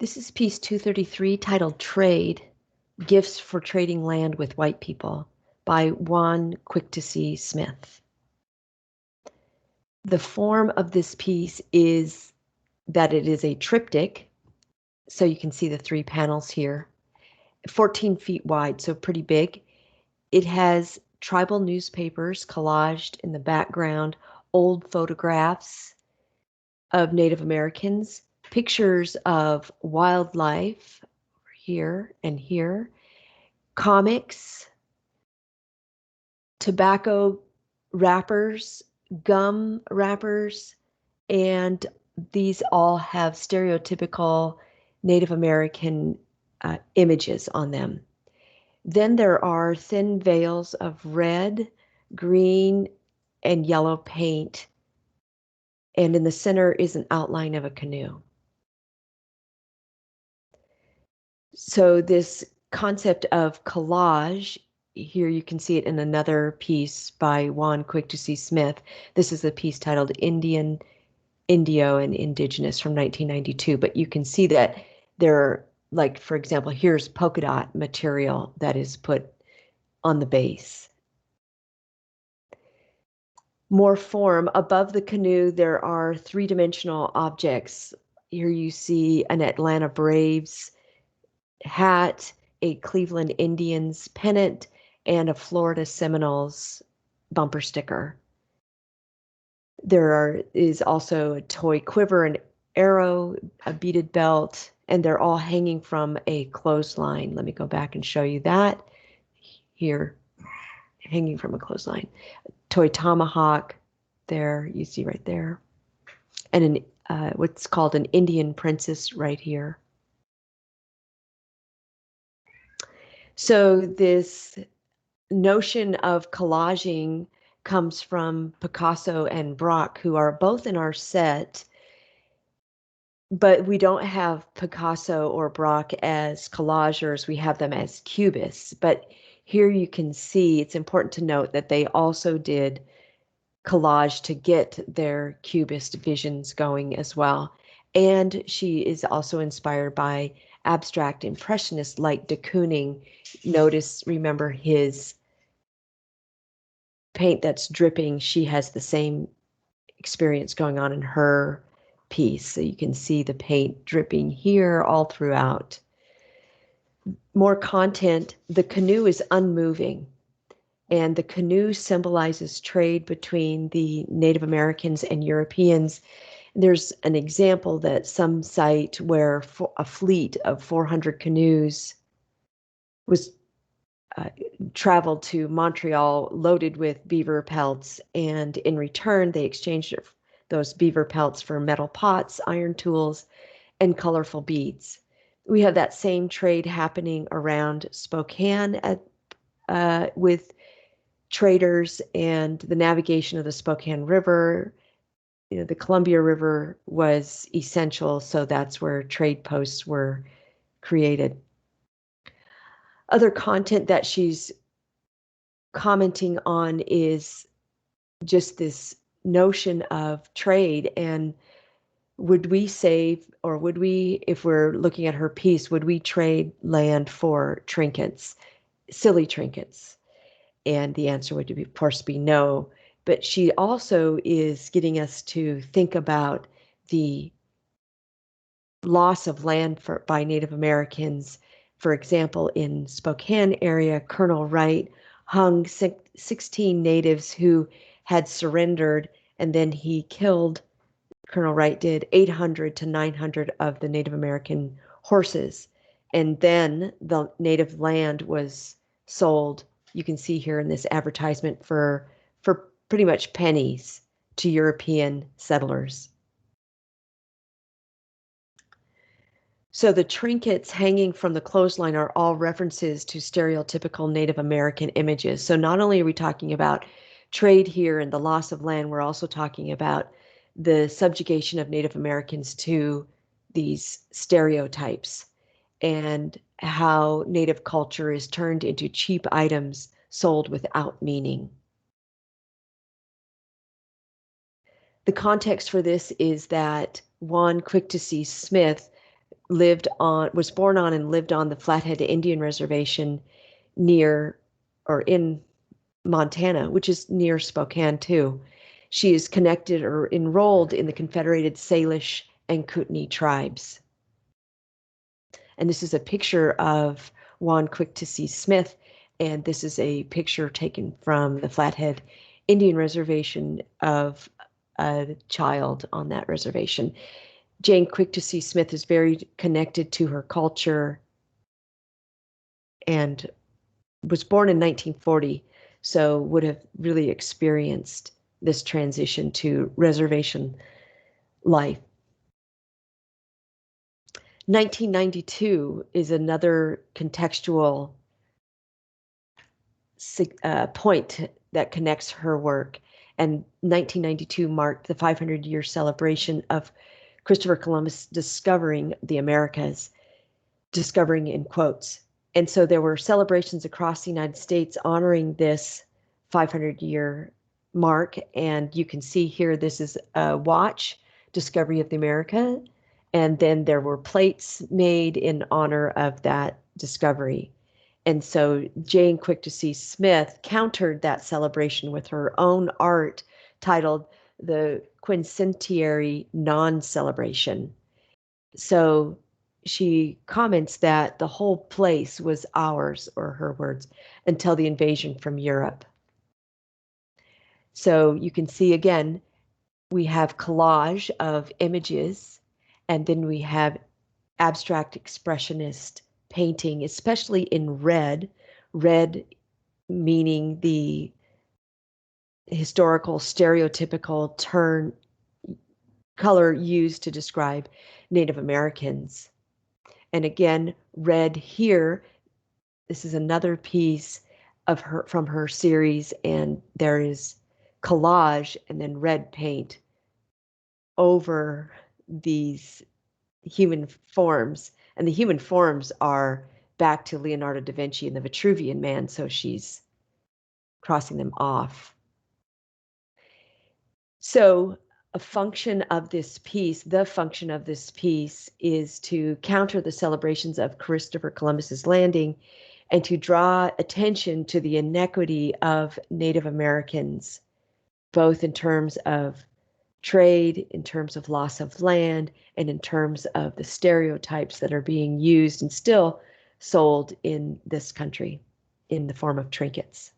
This is piece 233 titled Trade, Gifts for Trading Land with White People by Juan Quick-to-See Smith. The form of this piece is that it is a triptych, so you can see the three panels here, 14 feet wide, so pretty big. It has tribal newspapers collaged in the background, old photographs of Native Americans, pictures of wildlife here and here, comics, tobacco wrappers, gum wrappers, and these all have stereotypical Native American images on them. Then there are thin veils of red, green, and yellow paint, and in the center is an outline of a canoe. So this concept of collage, here you can see it in another piece by Juan Quick-to-See Smith. This is a piece titled Indian, Indio, and Indigenous from 1992, but you can see that there are, like, for example, here's polka dot material that is put on the base. More form, above the canoe, there are three-dimensional objects. Here you see an Atlanta Braves hat, a Cleveland Indians pennant, and a Florida Seminoles bumper sticker. There is also a toy quiver, an arrow, a beaded belt, and they're all hanging from a clothesline. Let me go back and show you that. Here, hanging from a clothesline. Toy tomahawk, there, you see right there. And what's called an Indian princess right here. So this notion of collaging comes from Picasso and Braque, who are both in our set, but we don't have Picasso or Braque as collagers, we have them as cubists. But here you can see, it's important to note that they also did collage to get their cubist visions going as well. And she is also inspired by abstract impressionists like de Kooning. Remember his paint that's dripping. She has the same experience going on in her piece. So you can see the paint dripping here all throughout. More content, the canoe is unmoving. And the canoe symbolizes trade between the Native Americans and Europeans. There's an example that some cite where a fleet of 400 canoes was traveled to Montreal loaded with beaver pelts, and in return they exchanged those beaver pelts for metal pots, iron tools, and colorful beads. We have that same trade happening around Spokane with traders and the navigation of the Spokane River. You know, the Columbia River was essential, so that's where trade posts were created. Other content that she's commenting on is just this notion of trade, and would we save, or would we, if we're looking at her piece, would we trade land for trinkets, silly trinkets? And the answer would, of course, be no. But she also is getting us to think about the loss of land by Native Americans. For example, in Spokane area, Colonel Wright hung 16 natives who had surrendered, and then he killed, Colonel Wright did, 800 to 900 of the Native American horses. And then the native land was sold, you can see here in this advertisement, for pretty much pennies to European settlers. So the trinkets hanging from the clothesline are all references to stereotypical Native American images. So not only are we talking about trade here and the loss of land, we're also talking about the subjugation of Native Americans to these stereotypes and how Native culture is turned into cheap items sold without meaning. The context for this is that Juan Quick-to-See Smith was born on and lived on the Flathead Indian Reservation near or in Montana, which is near Spokane too. She is connected or enrolled in the Confederated Salish and Kootenai tribes. And this is a picture of Juan Quick-to-See Smith, and this is a picture taken from the Flathead Indian Reservation of a child on that reservation. Jane Quick-to-See Smith is very connected to her culture and was born in 1940, so would have really experienced this transition to reservation life. 1992 is another contextual point that connects her work, and 1992 marked the 500-year celebration of Christopher Columbus discovering the Americas, discovering in quotes. And so there were celebrations across the United States honoring this 500-year mark, and you can see here this is a watch, Discovery of the America, and then there were plates made in honor of that discovery. And so Jane Quick-to-See Smith countered that celebration with her own art titled The Quincentenary Non-Celebration. So she comments that the whole place was ours, or her words, until the invasion from Europe. So you can see again, we have collage of images, and then we have abstract expressionist painting, especially in red meaning the historical stereotypical color used to describe Native Americans. And again, red here, this is another piece of her from her series, and there is collage and then red paint over these human forms, and the human forms are back to Leonardo da Vinci and the Vitruvian Man, so she's crossing them off. So a function of this piece, the function of this piece is to counter the celebrations of Christopher Columbus's landing and to draw attention to the inequity of Native Americans, both in terms of trade, in terms of loss of land, and in terms of the stereotypes that are being used and still sold in this country in the form of trinkets.